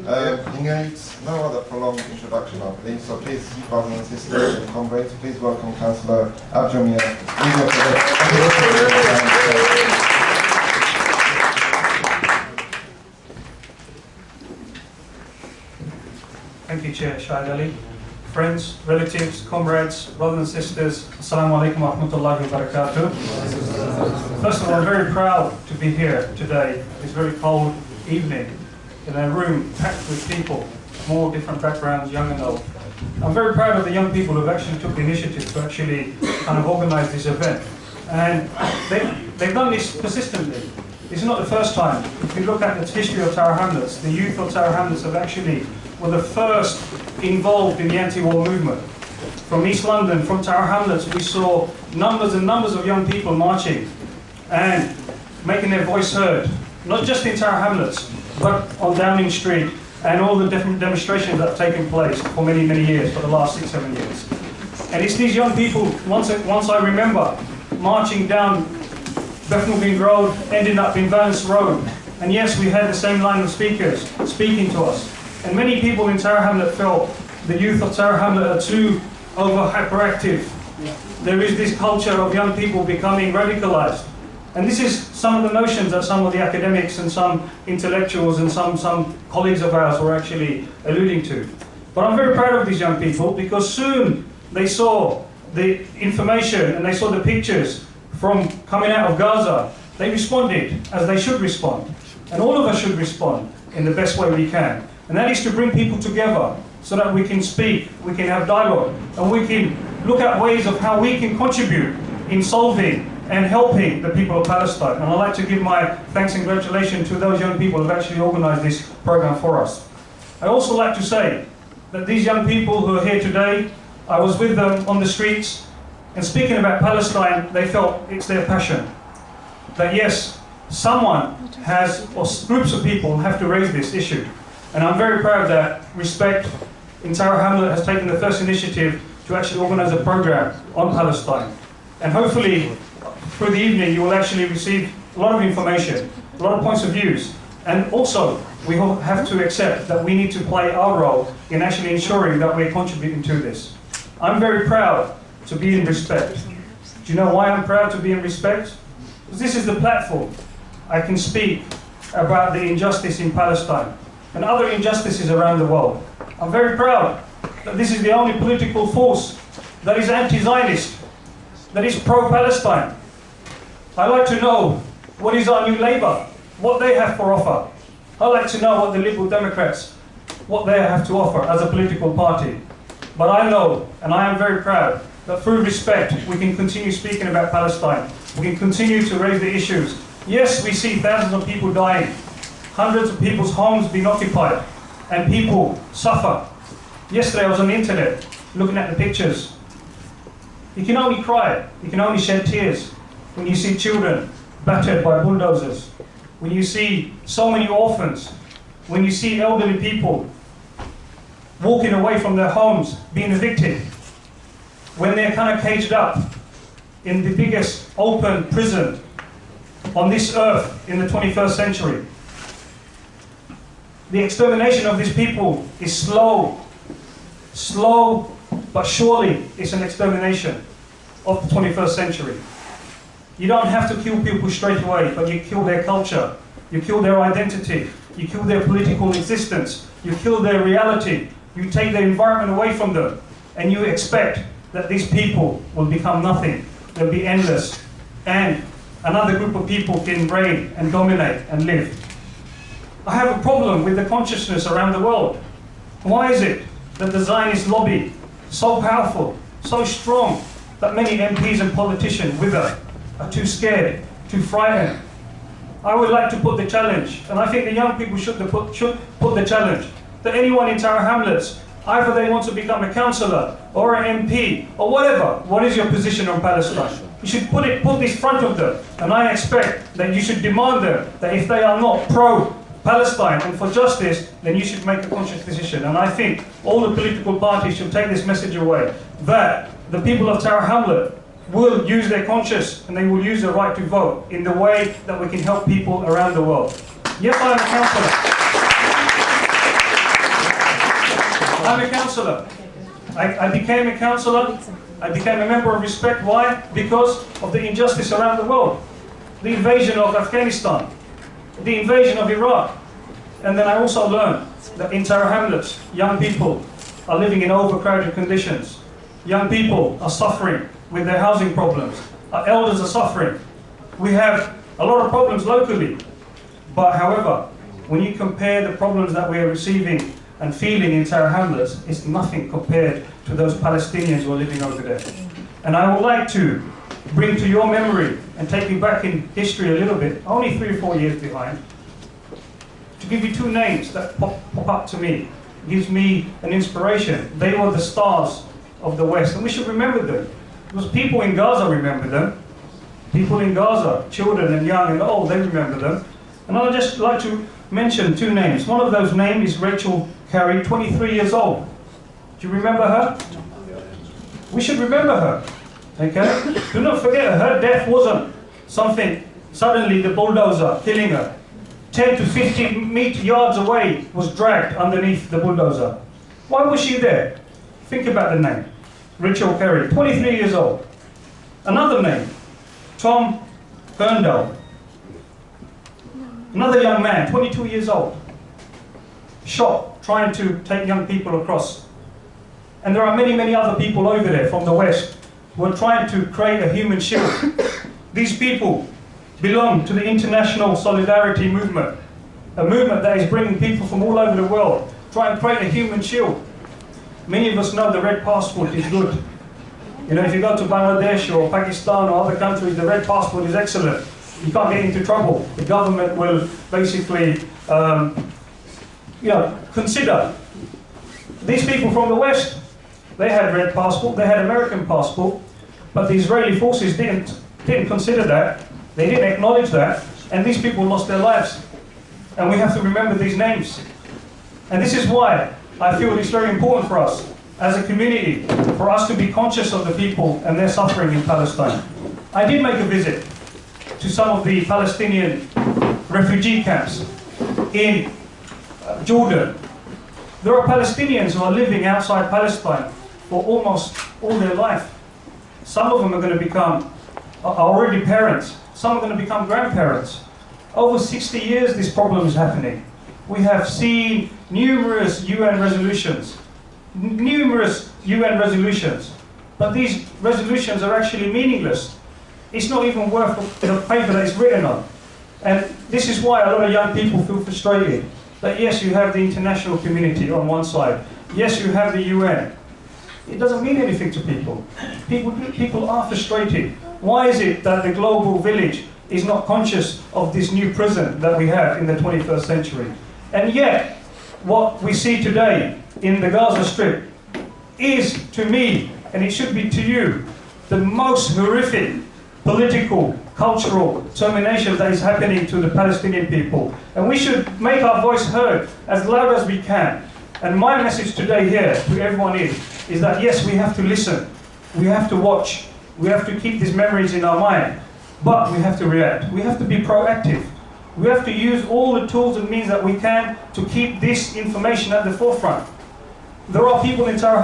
He needs no other prolonged introduction, I believe, so please, brothers and sisters and comrades, please welcome Cllr Abjol Miah. Thank you, Chair Shahid Ali. Friends, relatives, comrades, brothers and sisters, Assalamu alaikum wa rahmatullahi wa barakatuh. First of all, I'm very proud to be here today, this very cold evening, in a room packed with people, from all different backgrounds, young and old. I'm very proud of the young people who actually took the initiative to actually kind of organize this event. And they've done this persistently. This is not the first time. If you look at the history of Tower Hamlets, the youth of Tower Hamlets were the first involved in the anti-war movement. From East London, from Tower Hamlets, we saw numbers and numbers of young people marching and making their voice heard, not just in Tower Hamlets, but on Downing Street and all the different demonstrations that have taken place for many, many years, for the last 6-7 years. And it's these young people, once I remember, marching down Bethnal Green Road, ending up in Valence Road. And yes, we had the same line of speakers speaking to us. And many people in Tower Hamlet felt the youth of Tower Hamlet are too over-hyperactive. There is this culture of young people becoming radicalized. And this is some of the notions that some of the academics and some intellectuals and some colleagues of ours were actually alluding to. But I'm very proud of these young people because soon they saw the information and they saw the pictures from coming out of Gaza. They responded as they should respond. And all of us should respond in the best way we can. And that is to bring people together so that we can speak, we can have dialogue, and we can look at ways of how we can contribute in solving and helping the people of Palestine. And I'd like to give my thanks and congratulations to those young people who have actually organized this program for us. I also like to say that these young people who are here today, I was with them on the streets, and speaking about Palestine, they felt it's their passion. That yes, someone has, or groups of people have to raise this issue. And I'm very proud that Respect in Tower Hamlet has taken the first initiative to actually organize a program on Palestine. And hopefully, through the evening, you will actually receive a lot of information, a lot of points of views. And also, we have to accept that we need to play our role in actually ensuring that we're contributing to this. I'm very proud to be in Respect. Do you know why I'm proud to be in Respect? Because this is the platform. I can speak about the injustice in Palestine and other injustices around the world. I'm very proud that this is the only political force that is anti-Zionist, that is pro-Palestine. I'd like to know what is our new Labour, what they have for offer. I'd like to know what the Liberal Democrats, what they have to offer as a political party. But I know, and I am very proud, that through Respect, we can continue speaking about Palestine. We can continue to raise the issues. Yes, we see thousands of people dying, hundreds of people's homes being occupied, and people suffer. Yesterday I was on the internet, looking at the pictures. You can only cry, you can only shed tears when you see children battered by bulldozers, when you see so many orphans, when you see elderly people walking away from their homes, being evicted, when they're kind of caged up in the biggest open prison on this earth in the 21st century. The extermination of these people is slow, but surely it's an extermination of the 21st century. You don't have to kill people straight away, but you kill their culture, you kill their identity, you kill their political existence, you kill their reality, you take their environment away from them, and you expect that these people will become nothing, they'll be endless, and another group of people can reign and dominate and live. I have a problem with the consciousness around the world. Why is it that the Zionist lobby is so powerful, so strong, that many MPs and politicians with her are too scared, too frightened? I would like to put the challenge, and I think the young people should put the challenge, that anyone in Tower Hamlets, either they want to become a councillor or an MP or whatever, what is your position on Palestine? You should put this in front of them, and I expect that you should demand them that if they are not pro-Palestine and for justice, then you should make a conscious decision. And I think all the political parties should take this message away, that the people of Tower Hamlet will use their conscience and they will use their right to vote in the way that we can help people around the world. Yes, I am a councillor. I'm a councillor. I became a councillor. I became a member of Respect. Why? Because of the injustice around the world. The invasion of Afghanistan. The invasion of Iraq. And then I also learned that in Cllr hamlets, young people are living in overcrowded conditions. Young people are suffering with their housing problems. Our elders are suffering. We have a lot of problems locally. But however, when you compare the problems that we are receiving and feeling in Cllr hamlets, it's nothing compared to those Palestinians who are living over there. And I would like to bring to your memory and take you back in history a little bit, only 3 or 4 years behind, to give you 2 names that pop up to me. It gives me an inspiration. They were the stars of the West, and we should remember them. Because people in Gaza remember them. People in Gaza, children and young and old, they remember them. And I'd just like to mention 2 names. One of those names is Rachel Carey, 23 years old. Do you remember her? We should remember her. Okay? Do not forget, her death wasn't something, suddenly the bulldozer killing her. 10 to 50 yards away was dragged underneath the bulldozer. Why was she there? Think about the name. Rachel Carey, 23 years old. Another name, Tom Berndal. Another young man, 22 years old. Shot, trying to take young people across. And there are many, many other people over there from the West who are trying to create a human shield. These people belong to the international solidarity movement, a movement that is bringing people from all over the world, trying to create a human shield. Many of us know the red passport is good. You know, if you go to Bangladesh or Pakistan or other countries, the red passport is excellent. You can't get into trouble. The government will basically, consider. These people from the West, they had red passport, they had American passport, but the Israeli forces didn't consider that. They didn't acknowledge that, and these people lost their lives. And we have to remember these names. And this is why I feel it's very important for us, as a community, for us to be conscious of the people and their suffering in Palestine. I did make a visit to some of the Palestinian refugee camps in Jordan. There are Palestinians who are living outside Palestine for almost all their life. Some of them are going to become, are already parents. Some are going to become grandparents. Over 60 years this problem is happening. We have seen numerous UN resolutions, but these resolutions are actually meaningless. It's not even worth the paper that it's written on. And this is why a lot of young people feel frustrated. That yes, you have the international community on one side. Yes, you have the UN. It doesn't mean anything to people. People are frustrated. Why is it that the global village is not conscious of this new prison that we have in the 21st century? And yet, what we see today in the Gaza Strip is, to me, and it should be to you, the most horrific political, cultural termination that is happening to the Palestinian people. And we should make our voice heard as loud as we can. And my message today here to everyone is that yes, we have to listen, we have to watch, we have to keep these memories in our mind, but we have to react. We have to be proactive. We have to use all the tools and means that we can to keep this information at the forefront. There are people in Cllr